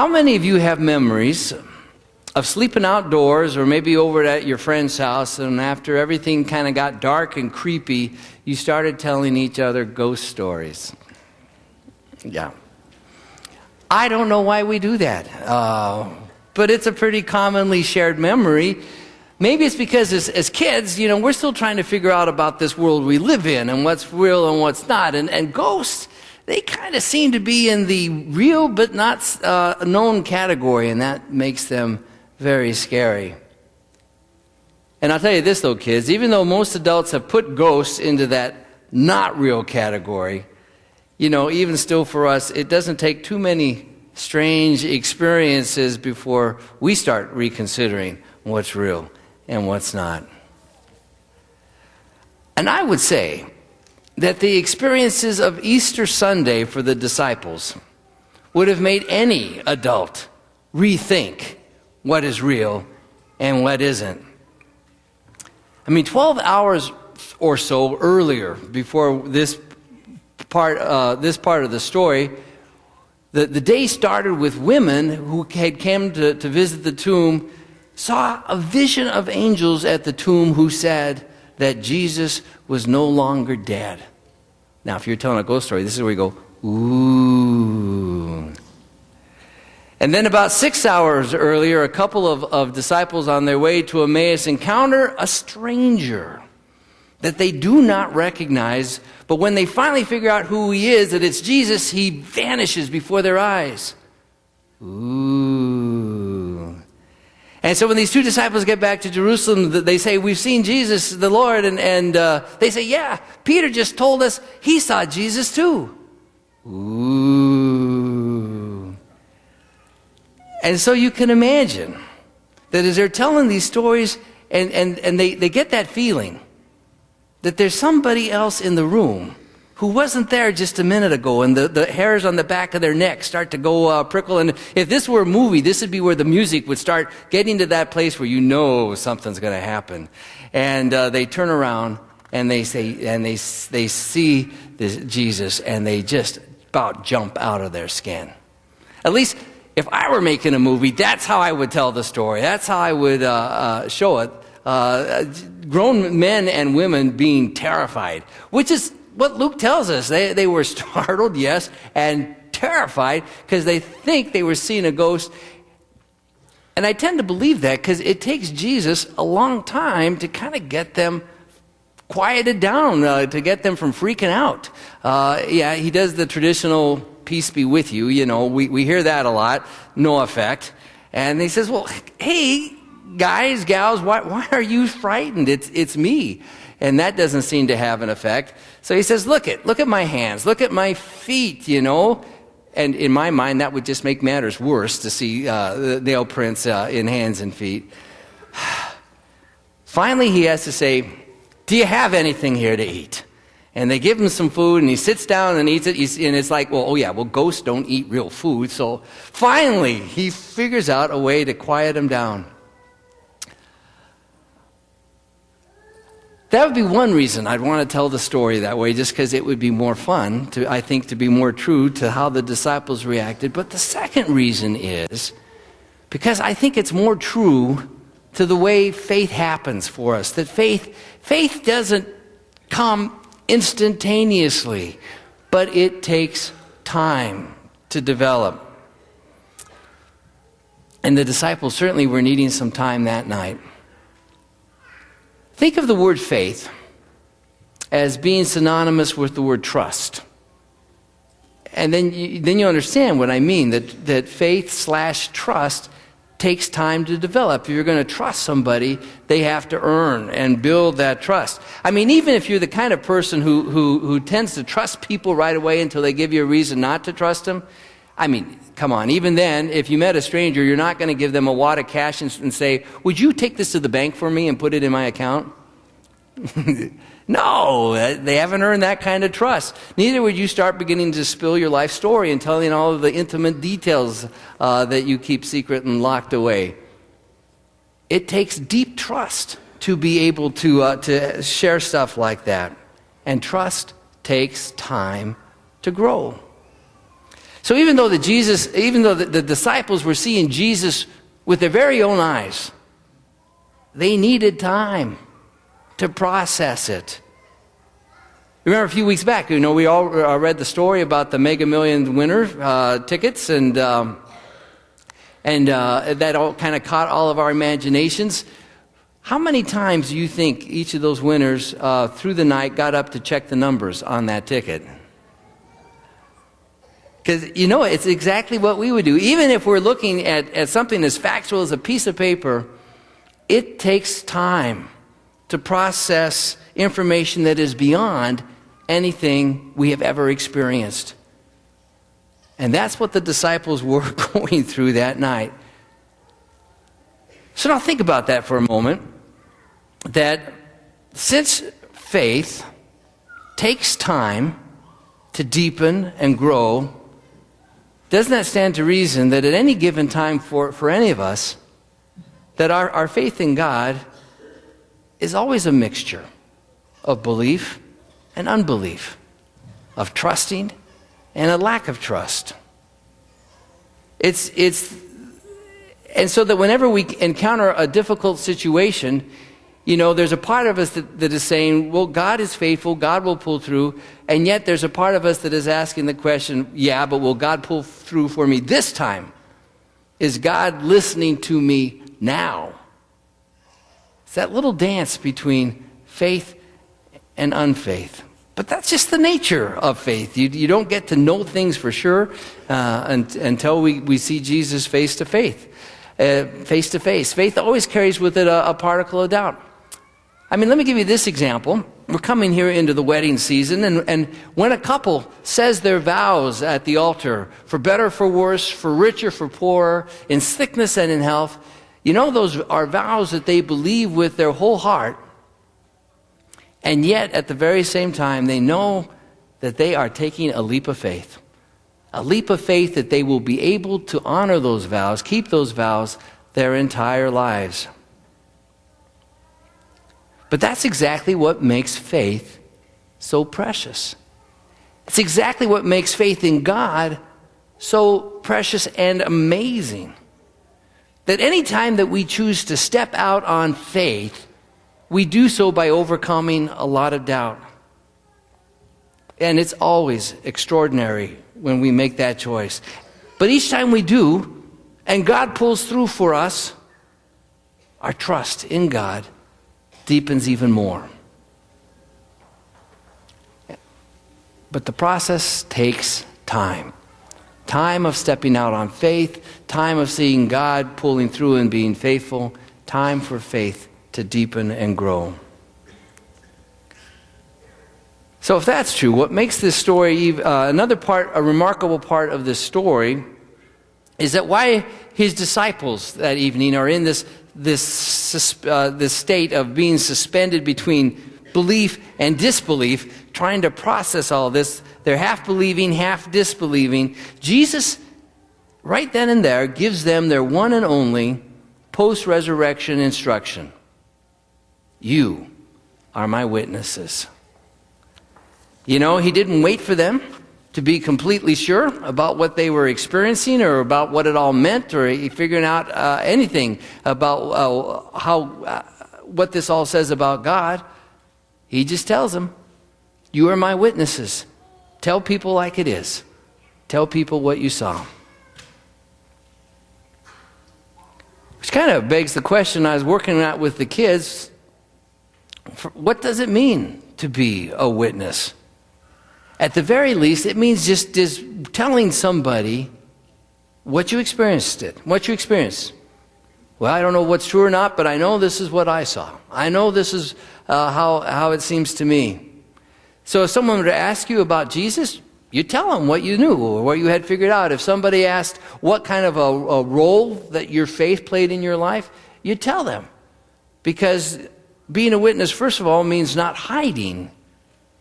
How many of you have memories of sleeping outdoors or maybe over at your friend's house, and after everything kind of got dark and creepy, you started telling each other ghost stories? Yeah. I don't know why we do that, but it's a pretty commonly shared memory. Maybe it's because as kids, we're still trying to figure out about this world we live in and what's real and what's not. And ghosts, they kind of seem to be in the real but not known category, and that makes them very scary. And I'll tell you this though, kids, even though most adults have put ghosts into that not real category, even still for us, it doesn't take too many strange experiences before we start reconsidering what's real and what's not. And I would say that the experiences of Easter Sunday for the disciples would have made any adult rethink what is real and what isn't. 12 hours or so earlier, before this part of the story, the day started with women who had come to visit the tomb, saw a vision of angels at the tomb who said that Jesus was no longer dead. Now, if you're telling a ghost story, this is where you go, ooh. And then about 6 hours earlier, a couple of disciples on their way to Emmaus encounter a stranger that they do not recognize, but when they finally figure out who he is, that it's Jesus, he vanishes before their eyes. Ooh. And so when these two disciples get back to Jerusalem, they say, we've seen Jesus, the Lord, and they say, yeah, Peter just told us he saw Jesus too. Ooh. And so you can imagine that as they're telling these stories, and they get that feeling that there's somebody else in the room who wasn't there just a minute ago, and the hairs on the back of their neck start to go prickle. And if this were a movie, this would be where the music would start getting to that place where something's going to happen. And they turn around and they say, and they see this Jesus, and they just about jump out of their skin. At least if I were making a movie, that's how I would tell the story. That's how I would show it. Grown men and women being terrified, which is what Luke tells us. They were startled, yes, and terrified because they think they were seeing a ghost. And I tend to believe that because it takes Jesus a long time to kind of get them quieted down, to get them from freaking out. He does the traditional peace be with you. We hear that a lot, no effect. And he says, well, hey, guys, gals, why are you frightened? It's me. And that doesn't seem to have an effect. So he says, look at my hands, look at my feet, And in my mind, that would just make matters worse to see the nail prints in hands and feet. Finally, he has to say, do you have anything here to eat? And they give him some food, and he sits down and eats it. And it's like, ghosts don't eat real food. So finally, he figures out a way to quiet him down. That would be one reason I'd want to tell the story that way, just because it would be more fun, to be more true to how the disciples reacted. But the second reason is because I think it's more true to the way faith happens for us. That faith doesn't come instantaneously, but it takes time to develop. And the disciples certainly were needing some time that night. Think of the word faith as being synonymous with the word trust. And then you understand what I mean, that faith/trust takes time to develop. If you're going to trust somebody, they have to earn and build that trust. Even if you're the kind of person who tends to trust people right away until they give you a reason not to trust them, come on, even then, if you met a stranger, you're not going to give them a wad of cash and say, would you take this to the bank for me and put it in my account? No, they haven't earned that kind of trust. Neither would you start beginning to spill your life story and telling all of the intimate details that you keep secret and locked away. It takes deep trust to be able to share stuff like that. And trust takes time to grow. So even though the disciples were seeing Jesus with their very own eyes, they needed time to process it. Remember a few weeks back, we all read the story about the Mega Millions winner tickets, and that all kind of caught all of our imaginations. How many times do you think each of those winners through the night got up to check the numbers on that ticket? Because, it's exactly what we would do. Even if we're looking at something as factual as a piece of paper, it takes time to process information that is beyond anything we have ever experienced. And that's what the disciples were going through that night. So now think about that for a moment, that since faith takes time to deepen and grow, doesn't that stand to reason that at any given time for any of us, that our faith in God is always a mixture of belief and unbelief, of trusting and a lack of trust. And so that whenever we encounter a difficult situation, there's a part of us that is saying, well, God is faithful, God will pull through, and yet there's a part of us that is asking the question, yeah, but will God pull through for me this time? Is God listening to me now? It's that little dance between faith and unfaith. But that's just the nature of faith. You don't get to know things for sure until we see Jesus face to face. Faith always carries with it a particle of doubt. Let me give you this example. We're coming here into the wedding season, and when a couple says their vows at the altar, for better, for worse, for richer, for poorer, in sickness and in health, those are vows that they believe with their whole heart, and yet at the very same time, they know that they are taking a leap of faith. A leap of faith that they will be able to honor those vows, keep those vows their entire lives. But that's exactly what makes faith so precious. It's exactly what makes faith in God so precious and amazing. That any time that we choose to step out on faith, we do so by overcoming a lot of doubt. And it's always extraordinary when we make that choice. But each time we do, and God pulls through for us, our trust in God deepens even more. But the process takes time. Time of stepping out on faith, time of seeing God pulling through and being faithful, time for faith to deepen and grow. So if that's true, what makes this story a remarkable part of this story is that why his disciples that evening are in this state of being suspended between belief and disbelief, trying to process all this. They're half believing, half disbelieving. Jesus, right then and there, gives them their one and only post-resurrection instruction. You are my witnesses. He didn't wait for them to be completely sure about what they were experiencing or about what it all meant or figuring out anything about what this all says about God. He just tells them, you are my witnesses. Tell people like it is. Tell people what you saw. Which kind of begs the question I was working at with the kids. What does it mean to be a witness? At the very least, it means just telling somebody what you experienced. Well, I don't know what's true or not, but I know this is what I saw. I know this is how it seems to me. So if someone were to ask you about Jesus, you tell them what you knew or what you had figured out. If somebody asked what kind of a role that your faith played in your life, you tell them. Because being a witness, first of all, means not hiding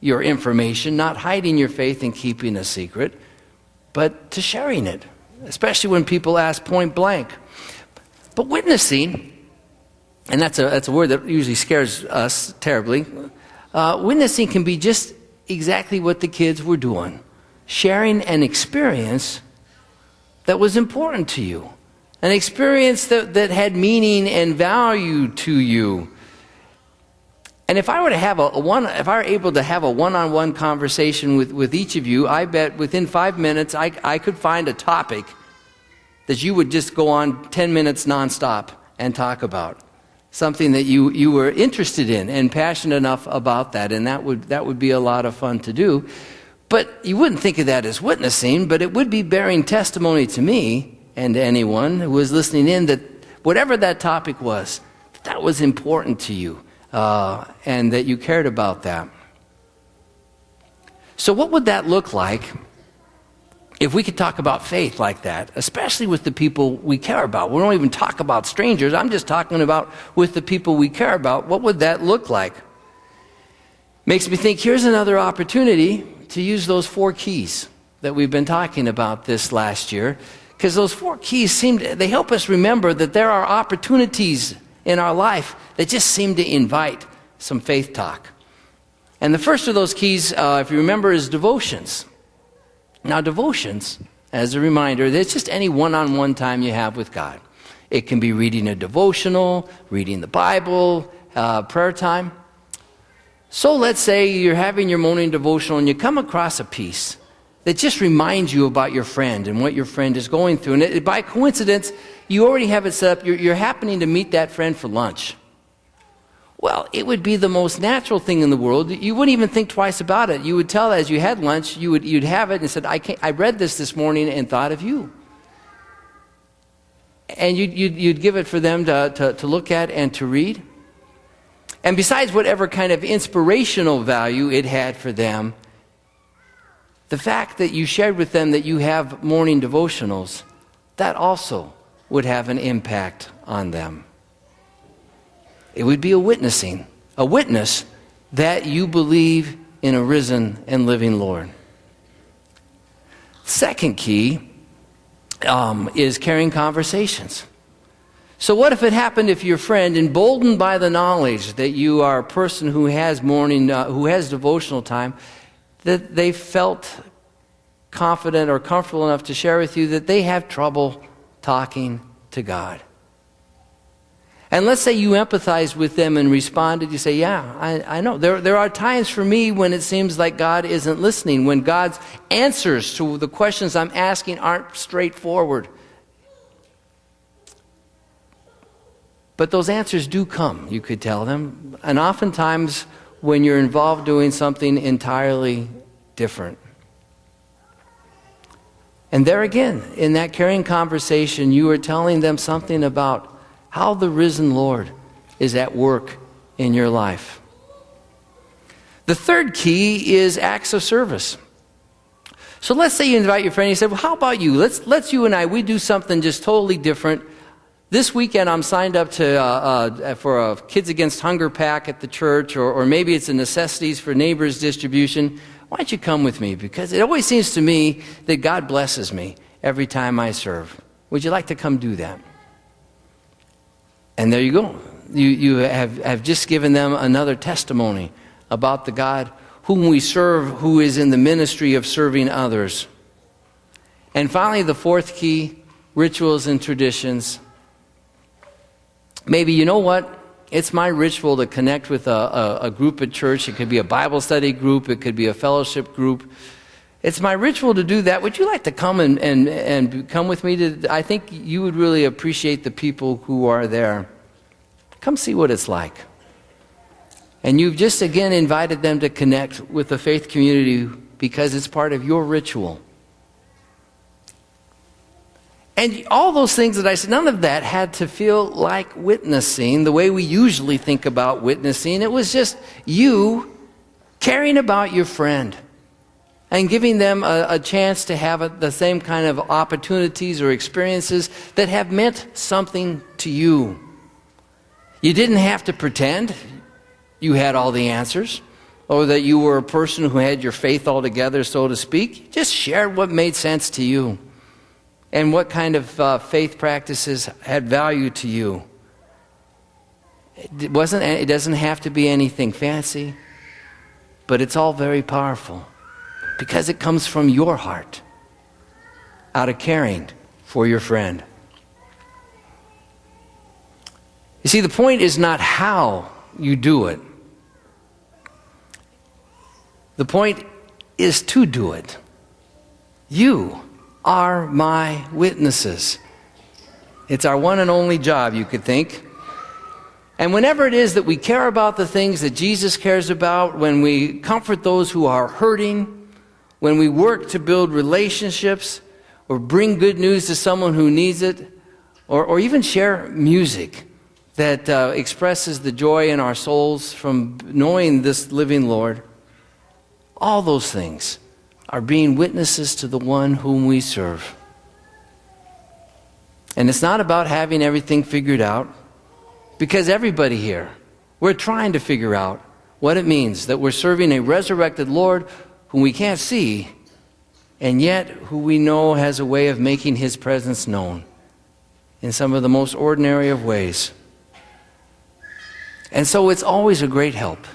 your information, not hiding your faith and keeping a secret, but to sharing it, especially when people ask point blank. But witnessing, and that's a word that usually scares us terribly, witnessing can be just exactly what the kids were doing, sharing an experience that was important to you, an experience that had meaning and value to you. And if I were able to have a one-on-one conversation with each of you, I bet within 5 minutes I could find a topic that you would just go on 10 minutes nonstop and talk about. Something that you were interested in and passionate enough about that, and that would be a lot of fun to do. But you wouldn't think of that as witnessing, but it would be bearing testimony to me and to anyone who was listening in that whatever that topic was, that was important to you, and that you cared about that. So what would that look like if we could talk about faith like that, especially with the people we care about? We don't even talk about strangers. I'm just talking about with the people we care about. What would that look like? Makes me think, here's another opportunity to use those 4 keys that we've been talking about this last year, because those 4 keys they help us remember that there are opportunities in our life that just seem to invite some faith talk. And the first of those keys, if you remember, is devotions. Now, devotions, as a reminder, it's just any one-on-one time you have with God. It can be reading a devotional, reading the Bible, prayer time. So let's say you're having your morning devotional and you come across a piece that just reminds you about your friend and what your friend is going through. And by coincidence, you already have it set up. You're happening to meet that friend for lunch. Well, it would be the most natural thing in the world. You wouldn't even think twice about it. You would tell as you had lunch, you'd have it and said, I read this morning and thought of you. And you'd give it for them to look at and to read. And besides whatever kind of inspirational value it had for them, the fact that you shared with them that you have morning devotionals, that also would have an impact on them. It would be a witness that you believe in a risen and living Lord. Second key is carrying conversations. So what if it happened if your friend, emboldened by the knowledge that you are a person who has devotional time, that they felt confident or comfortable enough to share with you that they have trouble talking to God? And let's say you empathize with them and responded. You say, yeah, I know. There are times for me when it seems like God isn't listening, when God's answers to the questions I'm asking aren't straightforward. But those answers do come, you could tell them. And oftentimes when you're involved doing something entirely different. And there again, in that caring conversation, you are telling them something about how the risen Lord is at work in your life. The third key is acts of service. So let's say you invite your friend and you say, well, how about you? Let's you and I, we do something just totally different. This weekend I'm signed up for a Kids Against Hunger pack at the church, or maybe it's a Necessities for Neighbors distribution. Why don't you come with me? Because it always seems to me that God blesses me every time I serve. Would you like to come do that? And there you go. You have just given them another testimony about the God whom we serve, who is in the ministry of serving others. And finally, the fourth key, rituals and traditions. Maybe, you know what? It's my ritual to connect with a group at church. It could be a Bible study group. It could be a fellowship group. It's my ritual to do that. Would you like to come and come with me? I think you would really appreciate the people who are there. Come see what it's like. And you've just again invited them to connect with the faith community because it's part of your ritual. And all those things that I said, none of that had to feel like witnessing the way we usually think about witnessing. It was just you caring about your friend and giving them a chance to have the same kind of opportunities or experiences that have meant something to you. You didn't have to pretend you had all the answers or that you were a person who had your faith all together, so to speak. You just shared what made sense to you and what kind of faith practices had value to you. It doesn't have to be anything fancy, but it's all very powerful because it comes from your heart, out of caring for your friend. You see, the point is not how you do it. The point is to do it. You are my witnesses. It's our one and only job, you could think. And whenever it is that we care about the things that Jesus cares about, when we comfort those who are hurting, when we work to build relationships, or bring good news to someone who needs it, or even share music that expresses the joy in our souls from knowing this living Lord, all those things are being witnesses to the one whom we serve. And it's not about having everything figured out, because everybody here, we're trying to figure out what it means that we're serving a resurrected Lord whom we can't see, and yet who we know has a way of making his presence known in some of the most ordinary of ways. And so it's always a great help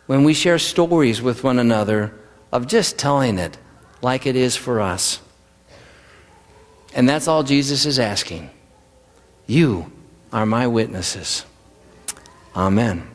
when we share stories with one another of just telling it like it is for us. And that's all Jesus is asking. You are my witnesses. Amen.